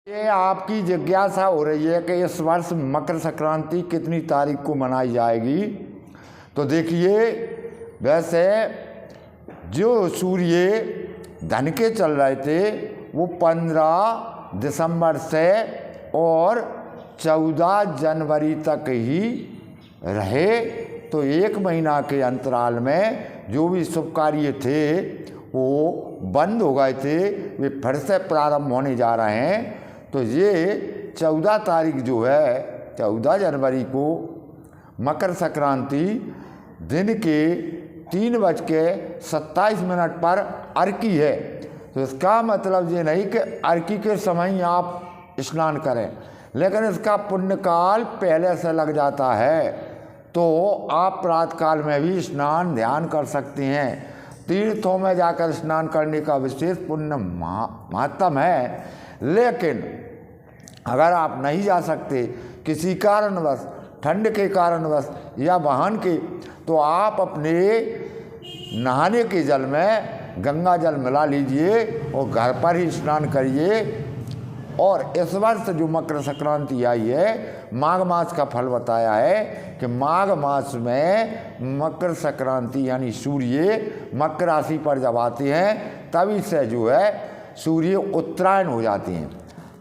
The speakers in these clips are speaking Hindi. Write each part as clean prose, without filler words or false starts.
ये आपकी जिज्ञासा हो रही है कि इस वर्ष मकर संक्रांति कितनी तारीख को मनाई जाएगी। तो देखिए, वैसे जो सूर्य धन के चल रहे थे वो 15 दिसंबर से और 14 जनवरी तक ही रहे। तो एक महीना के अंतराल में जो भी शुभ कार्य थे वो बंद हो गए थे, वे फिर से प्रारंभ होने जा रहे हैं। तो ये 14 तारीख जो है, 14 जनवरी को मकर संक्रांति दिन के 3:27 पर अर्की है। तो इसका मतलब ये नहीं कि अर्की के समय ही आप स्नान करें, लेकिन इसका पुण्यकाल पहले से लग जाता है। तो आप प्रातःकाल में भी स्नान ध्यान कर सकते हैं। तीर्थों में जाकर स्नान करने का विशेष पुण्य महत्व है। लेकिन अगर आप नहीं जा सकते किसी कारणवश, ठंड के कारणवश या वाहन के, तो आप अपने नहाने के जल में गंगा जल मिला लीजिए और घर पर ही स्नान करिए। और इस वर्ष जो मकर संक्रांति आई है, माघ मास का फल बताया है कि माघ मास में मकर संक्रांति यानी सूर्य मकर राशि पर जब आते हैं तभी से जो है सूर्य उत्तरायण हो जाते हैं।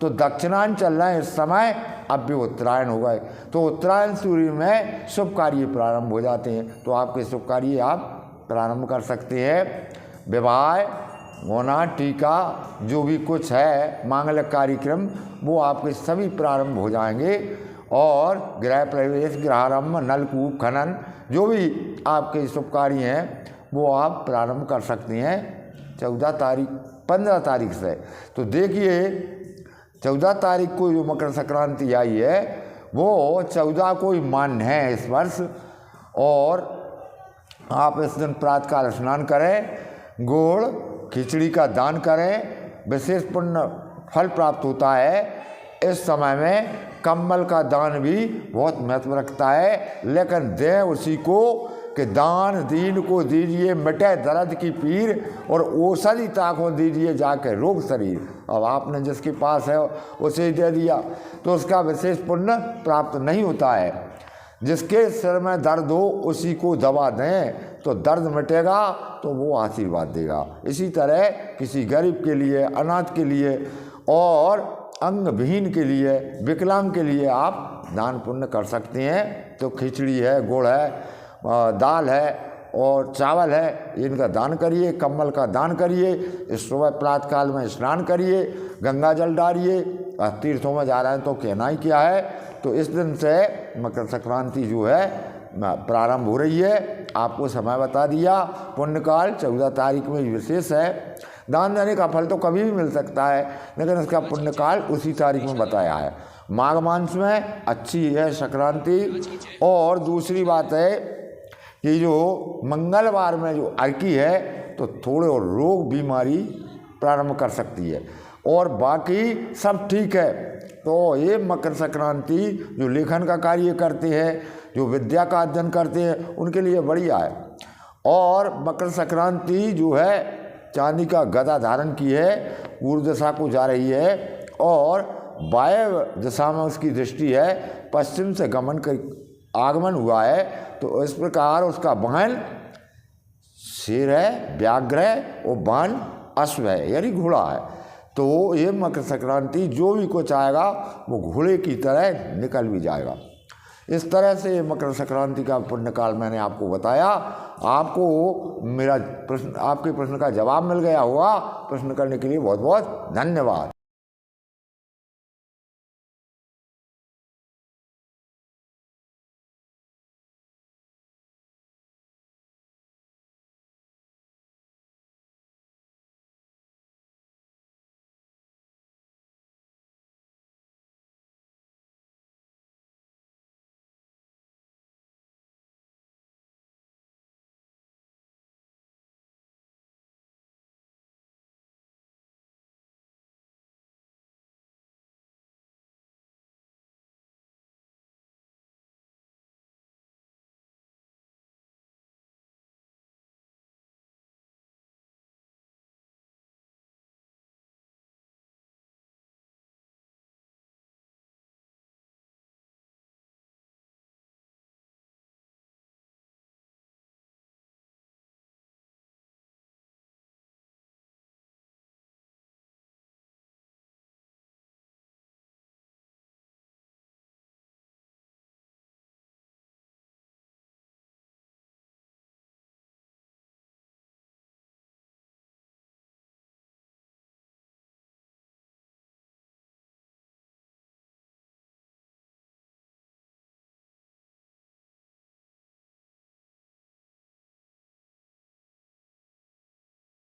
तो दक्षिणायन चल रहे हैं इस समय, अब भी उत्तरायण हो गए। तो उत्तरायण सूर्य में शुभ कार्य प्रारंभ हो जाते हैं। तो आपके शुभ कार्य आप प्रारंभ कर सकते हैं। विवाह होना, टीका, जो भी कुछ है मांगलिक कार्यक्रम, वो आपके सभी प्रारंभ हो जाएंगे। और गृह प्रवेश, गृहारंभ, नलकूप खनन, जो भी आपके शुभ कार्य हैं वो आप प्रारंभ कर सकते हैं 15 तारीख से। तो देखिए, 14 तारीख को जो मकर संक्रांति आई है वो 14 को ही मान्य है इस वर्ष। और आप इस दिन प्रातःकाल स्नान करें, गुड़ खिचड़ी का दान करें, विशेष पुण्य फल प्राप्त होता है। इस समय में कंबल का दान भी बहुत महत्व रखता है, लेकिन दें उसी को कि दान दीन को दीजिए, मिटे दर्द की पीर, और औषधि ताको दीजिए जाके रोग शरीर। अब आपने जिसके पास है उसे दे दिया तो उसका विशेष पुण्य प्राप्त नहीं होता है। जिसके सिर में दर्द हो उसी को दवा दें तो दर्द मिटेगा, तो वो आशीर्वाद देगा। इसी तरह किसी गरीब के लिए, अनाथ के लिए और अंगविहीन के लिए, विकलांग के लिए आप दान पुण्य कर सकते हैं। तो खिचड़ी है, गुड़ है, दाल है और चावल है, इनका दान करिए। कंबल का दान करिए। इस सुबह प्रातःकाल में स्नान करिए, गंगा जल डालिए। तीर्थों में जा रहे हैं तो कहना ही क्या है। तो इस दिन से मकर संक्रांति जो है प्रारंभ हो रही है। आपको समय बता दिया। पुण्यकाल 14 तारीख में विशेष है। दान देने का फल तो कभी भी मिल सकता है, लेकिन इसका पुण्यकाल उसी तारीख में बताया है। माघ मास में अच्छी है संक्रांति। और दूसरी बात है कि जो मंगलवार में जो अर्की है तो थोड़े और रोग बीमारी प्रारंभ कर सकती है, और बाकी सब ठीक है। तो ये मकर संक्रांति जो लेखन का कार्य करते हैं, जो विद्या का अध्ययन करते हैं, उनके लिए बढ़िया है। और मकर संक्रांति जो है चांदी का गदा धारण की है, पूर्व दिशा को जा रही है, और वायव्य दिशा में उसकी दृष्टि है, पश्चिम से आगमन हुआ है। तो इस प्रकार उसका वाहन शेर है, व्याघ्र है, और वाहन अश्व है यानी घोड़ा है। तो ये मकर संक्रांति जो भी कुछ आएगा वो घोड़े की तरह निकल भी जाएगा। इस तरह से मकर संक्रांति का पुण्यकाल मैंने आपको बताया। आपको मेरा प्रश्न, आपके प्रश्न का जवाब मिल गया होगा। प्रश्न करने के लिए बहुत बहुत धन्यवाद।